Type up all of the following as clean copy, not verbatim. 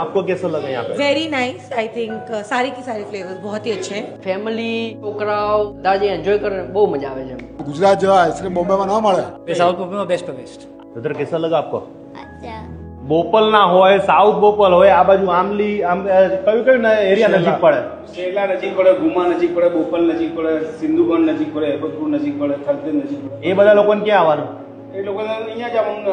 आपको कैसा लगा यहाँ पे? Very nice. आई थिंक सारे की सारे फ्लेवर्स बहुत ही अच्छे हैं। ફેમિલી છોકરાઓ બધા જે એન્જોય કરે બહુ મજા આવે છે ગુજરાત જેવા આઈસ્ક્રીમ બોમ્બેમાં ના મળે. साउथ बॉम्बे में बेस्ट बेस्ट। उधर कैसा लगा आपको? બોપલ ના હોય, સાઉથ બોપલ હોય, આ બાજુ આમલી કયું કયું એરિયા નજીક પડે? શેલા નજીક પડે, ગુમા નજીક પડે, બોપલ નજીક પડે, સિંધુગઢ નજીક પડે, હેબતપુર નજીક પડે, થલતેજ નજીક પડે. એ બધા લોકોને ક્યાં આવવાનું? એ લોકોને અહીંયા જ આવવાનું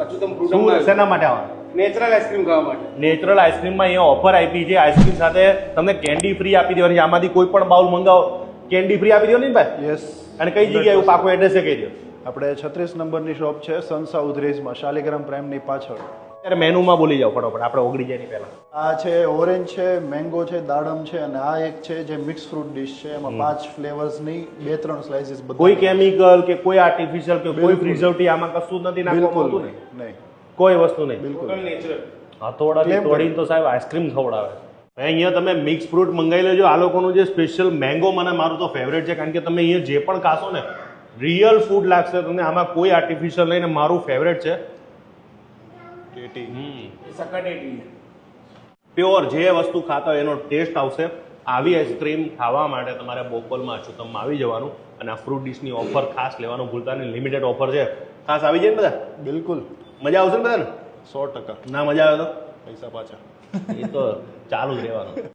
અચ્યુતમ શું ફ્રૂટમાં શેના માટે આવવાનું? નેચરલ આઈસ્ક્રીમ ખાવા માટે. નેચરલ આઈસ્ક્રીમમાં અહીંયા ઓફર આપી છે. આઈસ્ક્રીમ સાથે તમને કેન્ડી ફ્રી આપી દેવાની છે. આમાંથી કોઈ પણ બાઉલ મંગાવો કેન્ડી ફ્રી આપી દેવાની ને ભાઈ? યસ. અને કઈ જગ્યાએ એવું પાકું એડ્રેસ કહી દો. આપણે 36 નંબરની શોપ છે સન સાઉથ રેસમાં, શાલિગ્રામ પ્રાઇમની પાછળ. ત્યારે મેનુમાં બોલી જાઓ ફટાફટ, આપણે ઓગળી જાય પહેલા. આ છે ઓરેન્જ છે, મેંગો છે, દાડમ છે, અને આ એક છે જે મિક્સ ફ્રૂટ ડિશ છે. એમાં 5 ફ્લેવર્સની 2-3 સ્લાઇસીસ કોઈ કેમિકલ કે કોઈ આર્ટિફિશિયલ કે કોઈ પ્રિઝર્વેટિવ આમાં કશું જ નથી નાખવામાં બિલકુલ આવતું ને? નહીં. કોઈ વસ્તુ નહીં. બિલકુલ નેચરલ. હથોડાથી તોડીને તો સાહેબ આઈસ્ક્રીમ ખવડાવે. અહીંયા તમે મિક્સ ફ્રૂટ મંગાવી લેજો. આ લોકોનું જે સ્પેશિયલ મેંગો મને મારું તો ફેવરેટ છે, કારણ કે તમે અહીંયા જે પણ ખાશો ને રિયલ ફૂડ લાગશે તમને. આમાં કોઈ આર્ટિફિશિયલ નહીં ને મારું ફેવરેટ છે. પ્યોર જે વસ્તુ ખાતા હોય એનો ટેસ્ટ આવશે. આવી આઈસ્ક્રીમ ખાવા માટે તમારે બોપલમાં અચ્યુતમમાં આવી જવાનું અને આ ફ્રૂટ ડીશની ઓફર ખાસ લેવાનું ભૂલતા નહીં. લિમિટેડ ઓફર છે, ખાસ આવી જાય ને બધા. બિલકુલ મજા આવશે ને બધાને? 100%. ના મજા આવે તો પૈસા પાછા. એ તો ચાલુ જ રહેવાનું.